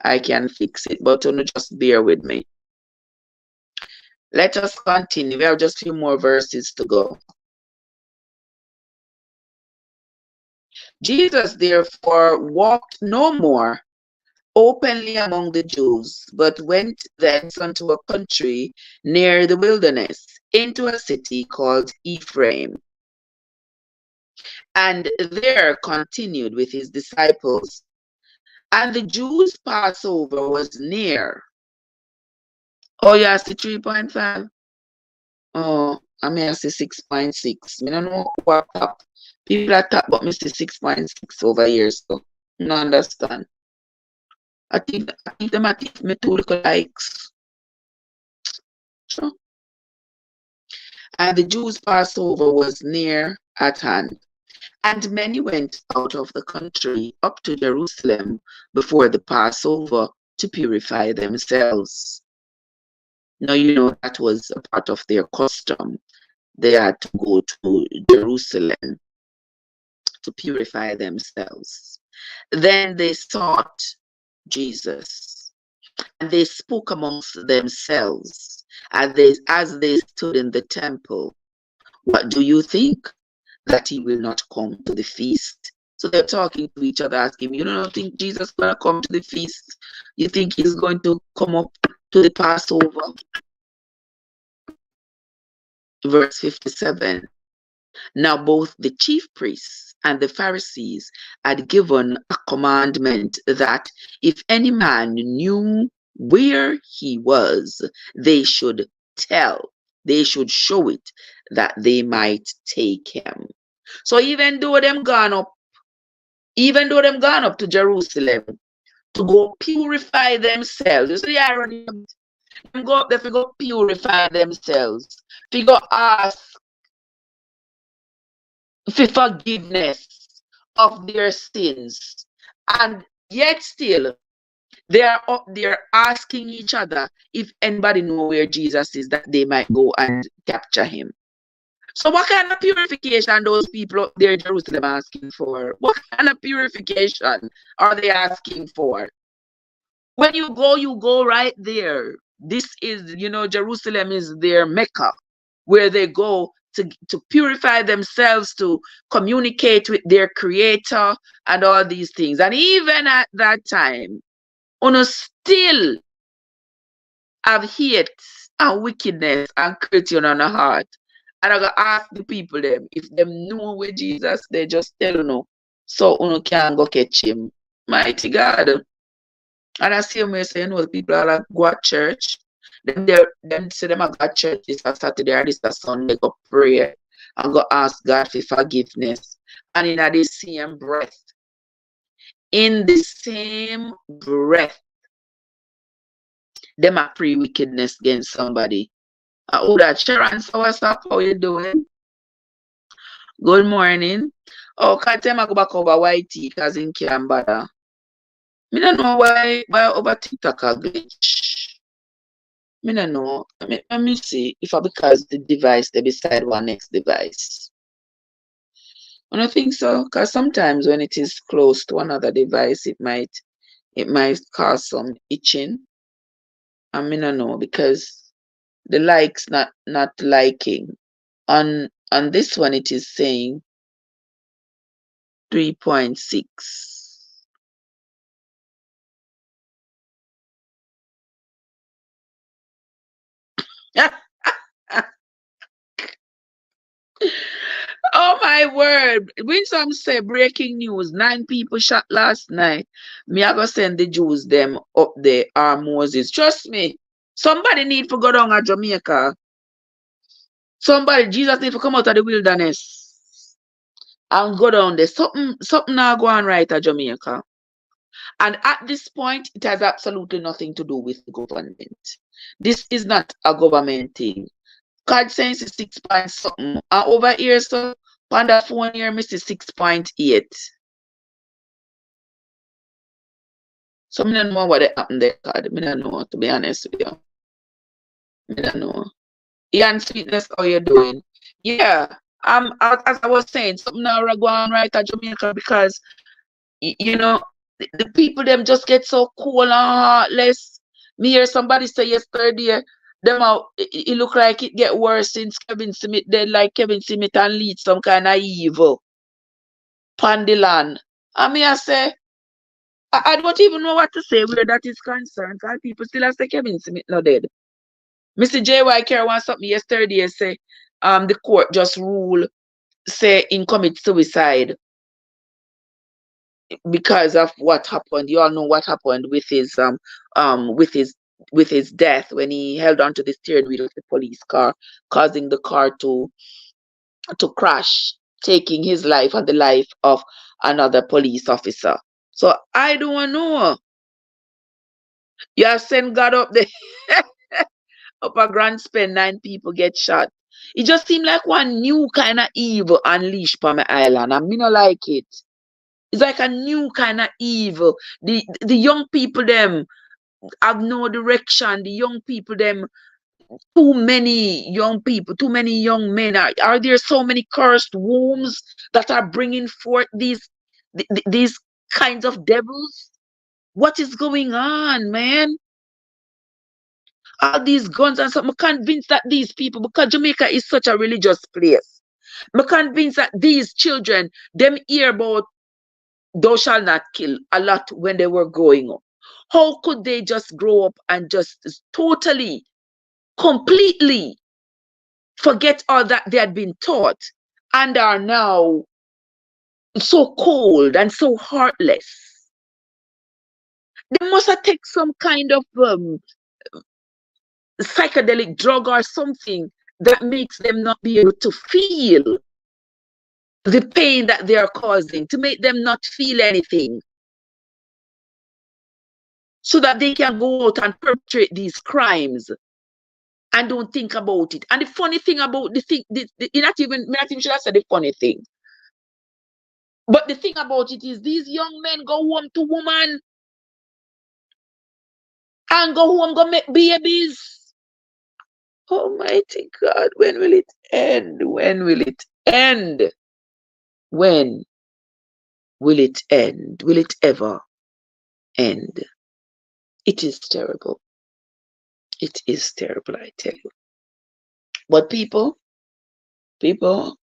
I can fix it, but just bear with me. Let us continue. We have just a few more verses to go. Jesus therefore walked no more openly among the Jews, but went thence unto a country near the wilderness, into a city called Ephraim, and there continued with his disciples. And the Jews' Passover was near. Oh, you see 3.5? Oh, I mean, I see 6.6. I don't know what top. People are top, but I see 6.6 over here, so I don't understand. I think them I think me two little likes. So, and the Jews' Passover was near at hand. And many went out of the country up to Jerusalem before the Passover to purify themselves. Now, that was a part of their custom. They had to go to Jerusalem to purify themselves. Then they sought Jesus, and they spoke amongst themselves as they stood in the temple. What do you think? That he will not come to the feast? So they're talking to each other, asking, you don't think Jesus is going to come to the feast? You think he's going to come up to the Passover? Verse 57. Now both the chief priests and the Pharisees had given a commandment that if any man knew where he was, they should show it, that they might take him. So even though them gone up to Jerusalem to go purify themselves, you see the irony of it? Them go up there to go purify themselves, to go ask for forgiveness of their sins, and yet still they are up there asking each other if anybody know where Jesus is, that they might go and capture him. So what kind of purification those people up there in Jerusalem asking for? What kind of purification are they asking for? When you go right there. This is, Jerusalem is their Mecca, where they go to purify themselves, to communicate with their creator and all these things. And even at that time, uno still have hate and wickedness and cruelty on our heart. And I go ask the people them if them know where Jesus, they just tell you, so uno can go catch him. Mighty God. And I see me say, the people are like go at church. Them say them a go at church this a Saturday or this a Sunday, go pray and go ask God for forgiveness. And in the same breath, them a pray wickedness against somebody. Oh, that Sharon, so what's up? How you doing? Good morning. Oh, can't tell me go back over YT because in Canberra. Me don't know why over TikTok a glitch. Me don't know. Let me see if I because the device they beside one next device. I don't think so, because sometimes when it is close to another device, it might cause some itching. I mean, I know because the likes not liking. On this one, it is saying 3.6. Oh my word. When some say breaking news, 9 people shot last night. Me I go send the Jews them up there or Moses. Trust me. Somebody need to go down to Jamaica. Jesus need to come out of the wilderness and go down there. Something now go on right at Jamaica. And at this point, it has absolutely nothing to do with the government. This is not a government thing. God says it's 6 point something. And over here, so on that phone here, Mr. 6.8. So I don't know what happened there, God. I don't know, to be honest with you. I don't know. Ian Sweetness, how you doing? Yeah. As I was saying, something now going right at Jamaica because the people them just get so cool and heartless. Me hear somebody say yesterday, it look like it get worse since Kevin Smith dead, like Kevin Smith and lead some kind of evil upon the land. And me I say, I don't even know what to say where that is concerned. Because people still say Kevin Smith not dead. Mr. J.Y. Kerr wants something yesterday say the court just rule say in commit suicide because of what happened. You all know what happened with his with his death when he held onto the steering wheel of the police car, causing the car to crash, taking his life and the life of another police officer. So I don't know. You have sent God up there up a grand spend, 9 people get shot. It just seemed like one new kind of evil unleashed on my island. I mean, I like it. It's like a new kind of evil. The young people them have no direction. The young people them, too many young people, too many young men. Are there so many cursed wombs that are bringing forth these kinds of devils? What is going on, man? All these guns and stuff. I'm convinced that these people, because Jamaica is such a religious place, I'm convinced that these children, them hear about thou shall not kill a lot when they were growing up. How could they just grow up and just totally, completely forget all that they had been taught and are now so cold and so heartless? They must have taken some kind of psychedelic drug or something that makes them not be able to feel the pain that they are causing, to make them not feel anything, so that they can go out and perpetrate these crimes and don't think about it. And the funny thing about the thing, not even should I say the funny thing, but the thing about it is these young men go home to woman and go home go make babies. Almighty God, when will it end? When will it end? When will it end? Will it ever end? It is terrible. It is terrible, I tell you. But people, People,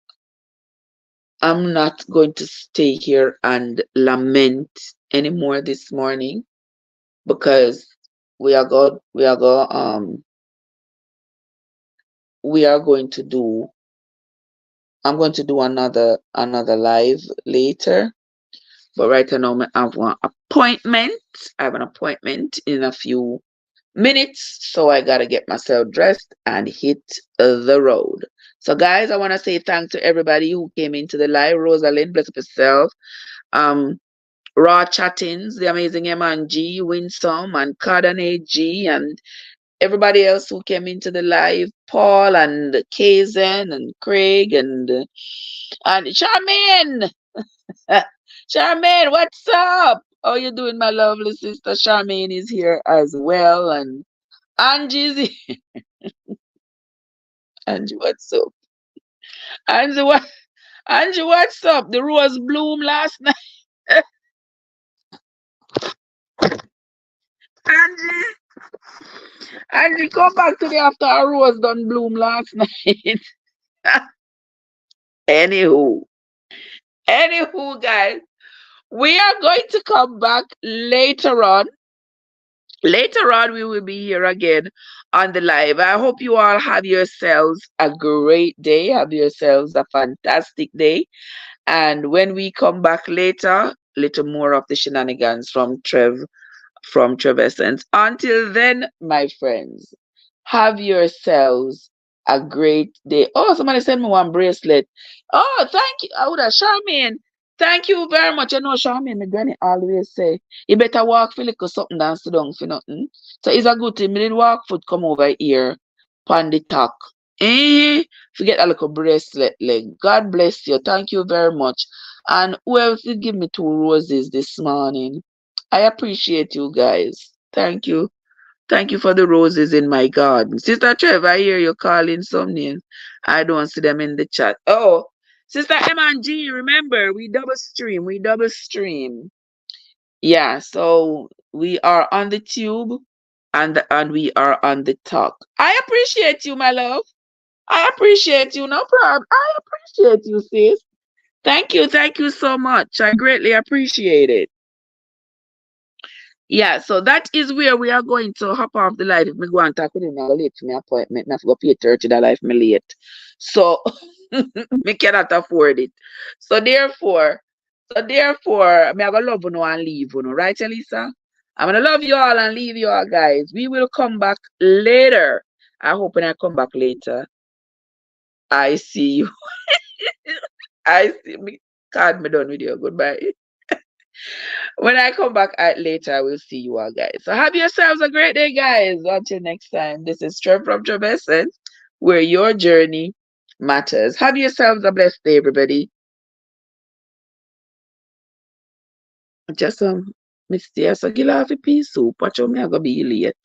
I'm not going to stay here and lament anymore this morning because we are go we are going to do I'm going to do another live later. But right now I have one appointment. I have an appointment in a few minutes, so I gotta get myself dressed and hit the road. So guys, I wanna say thanks to everybody who came into the live. Rosalind, bless up yourself. Um Raw Chattings, the amazing Eman G, Winsome and Cardinate G, and everybody else who came into the live, Paul and Kazen and Craig and Charmaine. Charmaine, what's up? How you doing, my lovely sister? Charmaine is here as well, and Angie's here. Angie, what's up? Angie, Angie, what's up? The rose bloom last night. Angie, Angie, come back today after a rose done bloom last night. Anywho, guys, we are going to come back later on. Later on, we will be here again on the live. I hope you all have yourselves a great day. Have yourselves a fantastic day. And when we come back later, little more of the shenanigans from Trevessence. Until then, my friends, have yourselves a great day. Oh, somebody sent me one bracelet. Oh, thank you. Oh, that Charmaine. Thank you very much. I know Charmaine, my granny always say, you better walk for little something than sit down for nothing. So it's a good thing. Me did walk foot come over here, pan the talk. Eh, forget a little bracelet leg. God bless you. Thank you very much. And who else did give me 2 roses this morning? I appreciate you guys. Thank you. Thank you for the roses in my garden. Sister Trevor, I hear you calling some names. I don't see them in the chat. Oh, Sister M and G, remember, we double stream. We double stream. Yeah, so we are on the tube and we are on the talk. I appreciate you, my love. I appreciate you. No problem. I appreciate you, sis. Thank you. Thank you so much. I greatly appreciate it. Yeah, so that is where we are going to hop off the live. If me go and talk with him, I go late for my appointment. I have to go pay $30 if me late. So me cannot afford it. So therefore, me I go love you and leave you, right, Elisa? I'm gonna love you all and leave you all, guys. We will come back later. I hope when I come back later, I see you. I see me. Card me done with you. Goodbye. When I come back later, I will see you all, guys. So have yourselves a great day, guys. Until next time, this is Trev from Trevessence, where your journey matters. Have yourselves a blessed day, everybody. Just Mr. So give off a piece soup. Watch out, me I go be late.